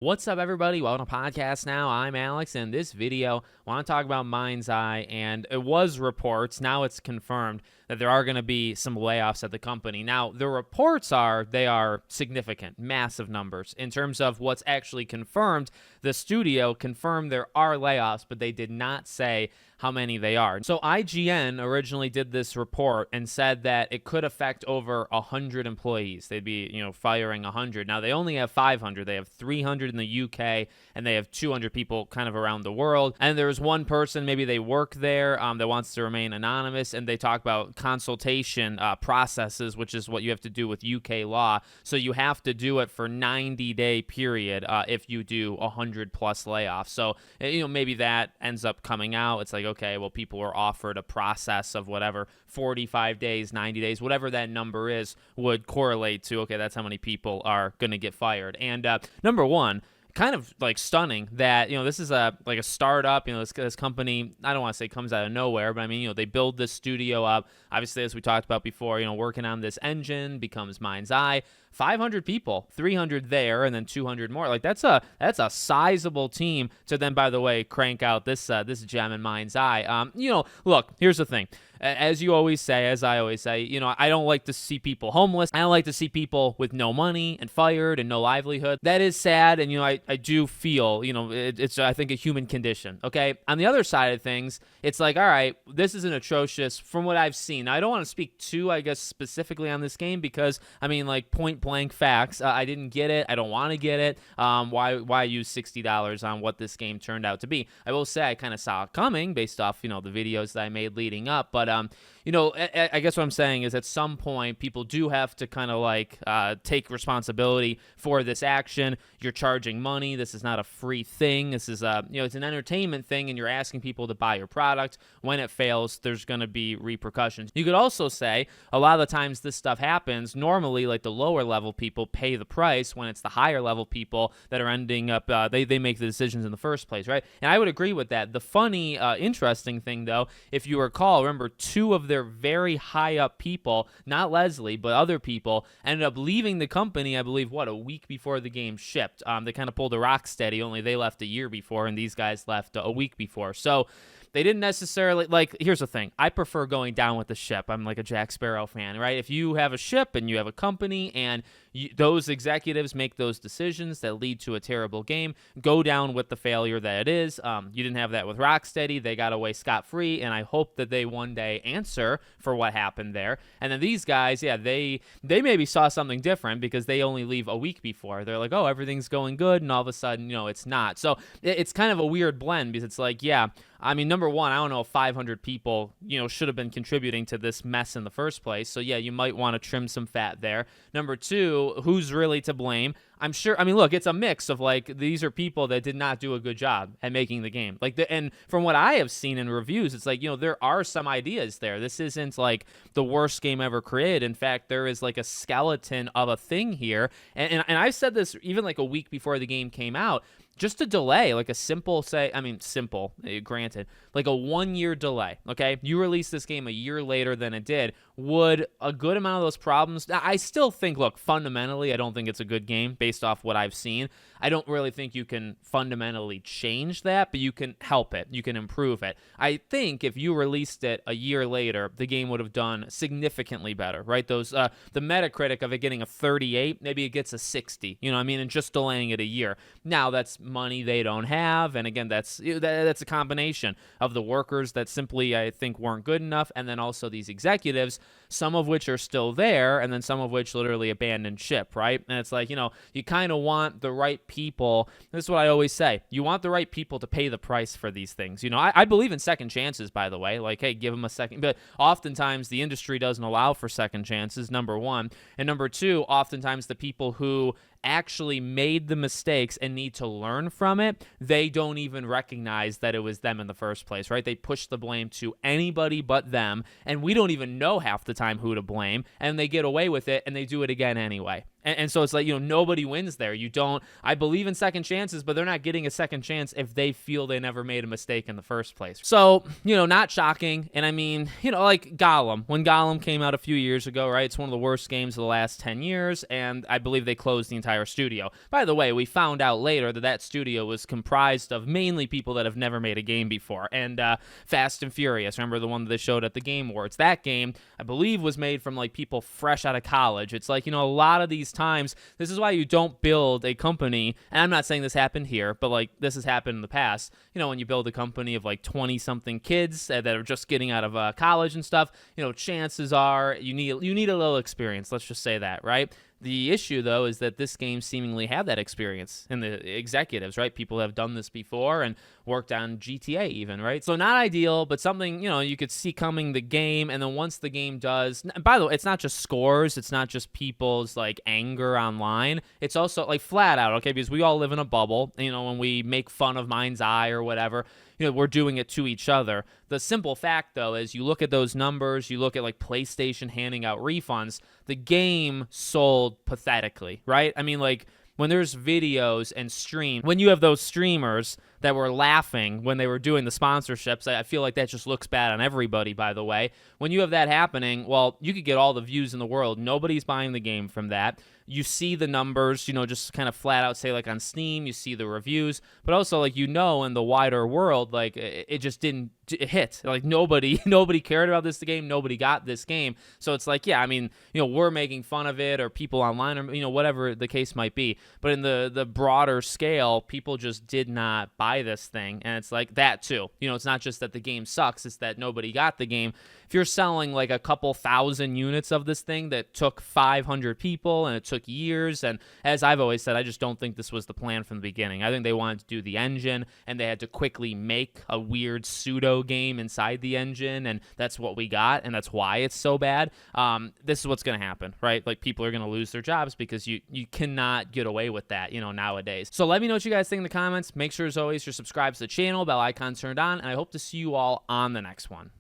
What's up, everybody? Welcome to Podcast Now. I'm Alex, and this video, I want to talk about Mindseye, and it was reports. Now it's confirmed that there are going to be some layoffs at the company. Now, the reports they are significant, massive numbers. In terms of what's actually confirmed, the studio confirmed there are layoffs, but they did not say how many they are. So IGN originally did this report and said that it could affect over 100 employees. They'd be, firing 100. Now, they only have 500. They have 300 in the UK, and they have 200 people kind of around the world. And there's one person, maybe they work there, that wants to remain anonymous, and they talk about consultation processes, which is what you have to do with UK law. So you have to do it for 90-day period if you do 100 plus layoffs. So, maybe that ends up coming out. It's like, okay, well, people were offered a process of whatever, 45 days, 90 days, whatever that number is, would correlate to, okay, that's how many people are going to get fired. And number one, kind of like stunning that, this is a startup, this company, I don't want to say comes out of nowhere, but I mean, they build this studio up. Obviously, as we talked about before, working on this engine becomes Mindseye. 500 people, 300 there, and then 200 more. Like that's a sizable team to then, by the way, crank out this gem in Mindseye. Look, here's the thing. As you always say, as I always say, I don't like to see people homeless. I don't like to see people with no money and fired and no livelihood. That is sad, and I do feel, it's I think a human condition. Okay, on the other side of things, it's like, all right, this is an atrocious from what I've seen. Now, I don't want to speak too, I guess, specifically on this game because I mean, like point blank facts. I didn't get it. I don't want to get it. Why use $60 on what this game turned out to be? I will say I kind of saw it coming based off the videos that I made leading up, but I guess what I'm saying is at some point people do have to kind of like take responsibility for this action. You're charging money. This is not a free thing. This is it's an entertainment thing, and you're asking people to buy your product. When it fails, there's going to be repercussions. You could also say a lot of the times this stuff happens. Normally, like the lower level people pay the price when it's the higher level people that are ending up they make the decisions in the first place, right? And I would agree with that. The funny, interesting thing though, if you recall, remember two of their very high up people, not Leslie, but other people, ended up leaving the company, I believe, a week before the game shipped. They kind of pulled a Rocksteady, only they left a year before, and these guys left a week before. So they didn't necessarily, here's the thing. I prefer going down with the ship. I'm like a Jack Sparrow fan, right? If you have a ship and you have a company and those executives make those decisions that lead to a terrible game, go down with the failure that it is. You didn't have that with Rocksteady. They got away scot-free, and I hope that they one day answer for what happened there. And then these guys, yeah, they maybe saw something different because they only leave a week before. They're like, oh, everything's going good, and all of a sudden, it's not. So it's kind of a weird blend because it's like, yeah, I mean, number one, I don't know if 500 people, should have been contributing to this mess in the first place. So, yeah, you might want to trim some fat there. Number two, who's really to blame? I'm sure. I mean, look, it's a mix of these are people that did not do a good job at making the game. And from what I have seen in reviews, it's like, there are some ideas there. This isn't like the worst game ever created. In fact, there is like a skeleton of a thing here. And I've said this even like a week before the game came out. Just a delay, like a simple, granted, like a 1-year delay, okay? You release this game a year later than it did. Would a good amount of those problems, I still think, look, fundamentally, I don't think it's a good game based off what I've seen. I don't really think you can fundamentally change that, but you can help it. You can improve it. I think if you released it a year later, the game would have done significantly better, right? Those, the Metacritic of it getting a 38, maybe it gets a 60, and just delaying it a year. Now, that's money they don't have, and again, that's a combination of the workers that simply, I think, weren't good enough, and then also these executives, some of which are still there, and then some of which literally abandoned ship, right? And it's like, you kind of want the right people. This is what I always say. You want the right people to pay the price for these things. I believe in second chances, by the way. Like, hey, give them a second. But oftentimes the industry doesn't allow for second chances, number one. And number two, oftentimes the people who actually made the mistakes and need to learn from it, they don't even recognize that it was them in the first place, right? They push the blame to anybody but them, and we don't even know half the time who to blame, and they get away with it, and they do it again anyway. And so it's like, nobody wins there. I believe in second chances, but they're not getting a second chance if they feel they never made a mistake in the first place. So, not shocking. And I mean, like Gollum, when Gollum came out a few years ago, right? It's one of the worst games of the last 10 years. And I believe they closed the entire studio. By the way, we found out later that studio was comprised of mainly people that have never made a game before. And Fast and Furious, remember the one that they showed at the Game Awards? That game, I believe, was made from like people fresh out of college. It's like, a lot of these times, this is why you don't build a company. And I'm not saying this happened here, but like this has happened in the past. When you build a company of like 20-something kids that are just getting out of college and stuff, chances are you need a little experience. Let's just say that, right? The issue, though, is that this game seemingly had that experience in the executives, right? People have done this before and worked on GTA even, right? So not ideal, but something, you could see coming the game. And then once the game does, by the way, it's not just scores. It's not just people's like anger online. It's also like flat out, okay? Because we all live in a bubble. When we make fun of Mindseye or whatever, we're doing it to each other. The simple fact, though, is you look at those numbers, you look at like PlayStation handing out refunds, the game sold pathetically, right? I mean, like when there's videos and when you have those streamers that were laughing when they were doing the sponsorships, I feel like that just looks bad on everybody, by the way. When you have that happening, well, you could get all the views in the world. Nobody's buying the game from that. You see the numbers, just kind of flat out say like on Steam, you see the reviews, but also like, in the wider world, like it just didn't hit. Like nobody cared about this game. Nobody got this game. So it's like, yeah, I mean, we're making fun of it or people online or, whatever the case might be. But in the broader scale, people just did not buy this thing. And it's like that too. It's not just that the game sucks. It's that nobody got the game. If you're selling like a couple thousand units of this thing that took 500 people and it took years, and as I've always said, I just don't think this was the plan from the beginning. I think they wanted to do the engine and they had to quickly make a weird pseudo game inside the engine, and that's what we got, and that's why it's so bad. This is what's going to happen, right? Like people are going to lose their jobs because you cannot get away with that, nowadays. So let me know what you guys think in the comments. Make sure, as always, you're subscribed to the channel, bell icon turned on, and I hope to see you all on the next one.